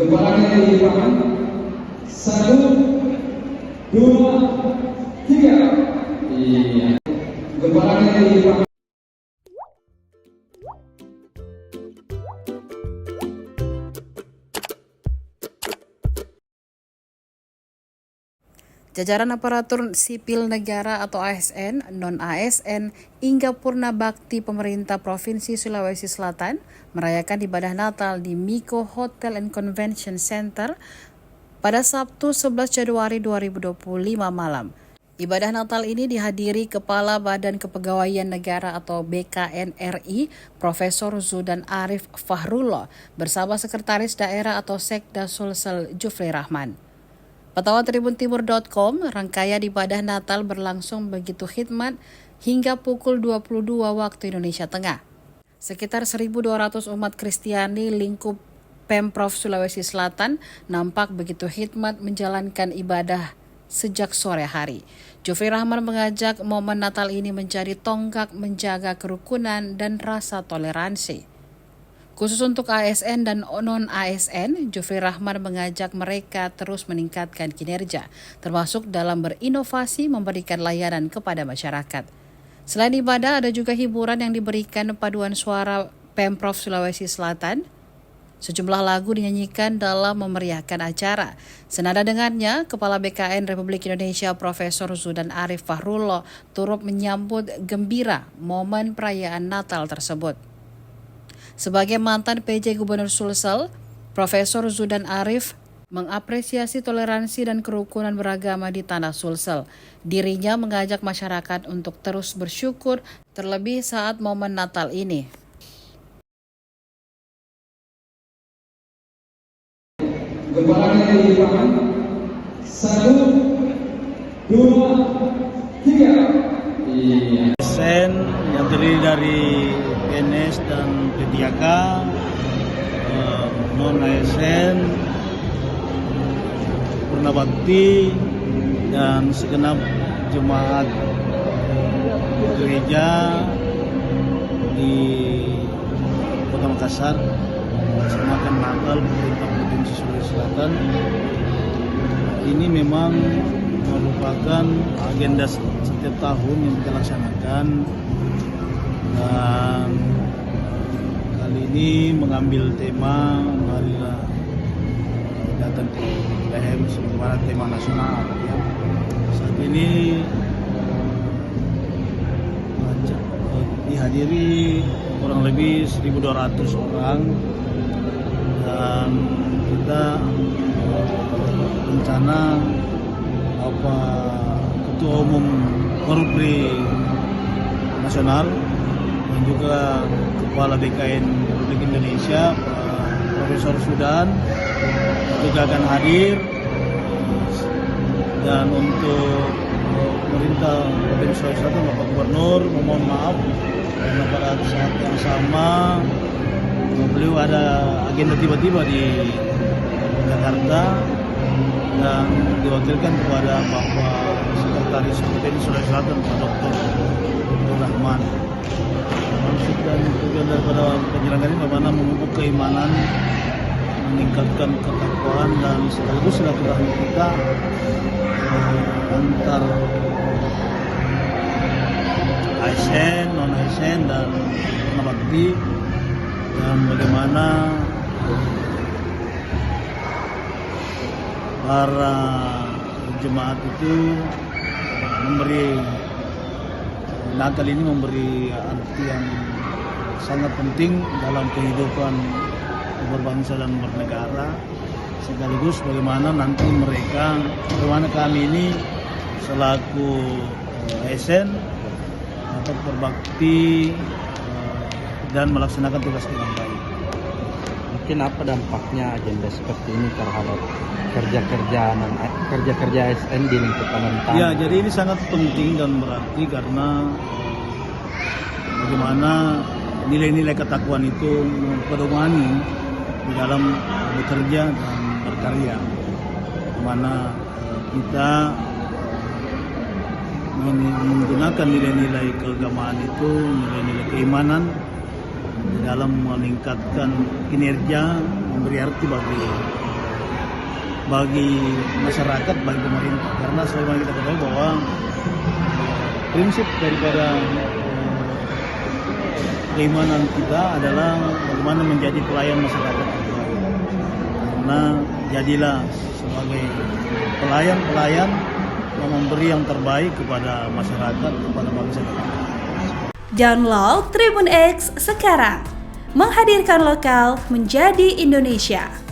Kepalanya dilimpahkan. 1, 2, 3. Iya. Kepalanya dilimpahkan. Jajaran aparatur sipil negara atau ASN, non-ASN, hingga Purna Bakti pemerintah Provinsi Sulawesi Selatan merayakan ibadah Natal di Miko Hotel and Convention Center pada Sabtu 11 Januari 2025 malam. Ibadah Natal ini dihadiri Kepala Badan Kepegawaian Negara atau BKN RI, Profesor Zudan Arif Fahrullah, bersama Sekretaris Daerah atau Sekda Sulsel Jufri Rahman. Pantauan tribuntimur.com, rangkaian ibadah Natal berlangsung begitu khidmat hingga pukul 22 waktu Indonesia Tengah. Sekitar 1.200 umat Kristiani lingkup Pemprov Sulawesi Selatan nampak begitu khidmat menjalankan ibadah sejak sore hari. Jufri Rahman mengajak momen Natal ini menjadi tonggak menjaga kerukunan dan rasa toleransi. Khusus untuk ASN dan non-ASN, Jufri Rahman mengajak mereka terus meningkatkan kinerja, termasuk dalam berinovasi memberikan layanan kepada masyarakat. Selain ibadah, ada juga hiburan yang diberikan paduan suara Pemprov Sulawesi Selatan. Sejumlah lagu dinyanyikan dalam memeriahkan acara. Senada dengannya, Kepala BKN Republik Indonesia Profesor Zudan Arif Fahrullah turut menyambut gembira momen perayaan Natal tersebut. Sebagai mantan PJ Gubernur Sulsel, Profesor Zudan Arif mengapresiasi toleransi dan kerukunan beragama di tanah Sulsel. Dirinya mengajak masyarakat untuk terus bersyukur, terlebih saat momen Natal ini. Kepalanya dilimpahkan. 1, 2, 3. Iya. ASN yang terdiri dari PNS dan P3K, non-ASN, Purna Bakti, dan segenap jemaat gereja di Kota Makassar melaksanakan Natal pemerintah Provinsi Sulawesi Selatan. Ini memang merupakan agenda setiap tahun yang kita laksanakan, dan kali ini mengambil tema marilah datang ke Bethlehem sebagaimana tema nasional. Saat ini dihadiri kurang lebih 1.200 orang, dan kita rencana Ketua Umum Korupri Nasional dan juga Kepala BKN Republik Indonesia Profesor Zudan juga akan hadir, dan untuk pemerintah Provinsi Sulawesi Selatan Bapak Gubernur memohon maaf karena pada saat yang sama beliau ada agenda tiba-tiba di Jakarta dan diwakilkan kepada Bapak Sekretaris Provinsi Sulawesi Selatan Pak Dr. Rahman. Maksud dan tujuan daripada penyelenggaraan ini bagaimana memupuk keimanan, meningkatkan ketakwaan, dan sekaligus silaturahmi kita antar ASN, non-ASN, dan Purna Bakti, dan bagaimana para jemaat itu Natal ini memberi arti yang sangat penting dalam kehidupan berbangsa dan bernegara, sekaligus bagaimana nanti bagaimana kami ini selaku ASN dapat berbakti dan melaksanakan tugas dengan baik. Mungkin apa dampaknya agenda seperti ini terhadap kerja ASN di lingkup pemerintahan? Ya, jadi ini sangat penting dan berarti karena bagaimana nilai-nilai ketakwaan itu mempedomani di dalam bekerja dan berkarya, di mana kita menggunakan nilai-nilai keagamaan itu, nilai-nilai keimanan di dalam meningkatkan kinerja, memberi arti bagi bagi masyarakat, bagi pemerintah. Karena sebagaimana kita ketahui bahwa prinsip daripada keimanan kita adalah bagaimana menjadi pelayan masyarakat. Karena jadilah sebagai pelayan-pelayan yang memberi yang terbaik kepada masyarakat, kepada bangsa kita. Download Tribun X sekarang, menghadirkan lokal menjadi Indonesia.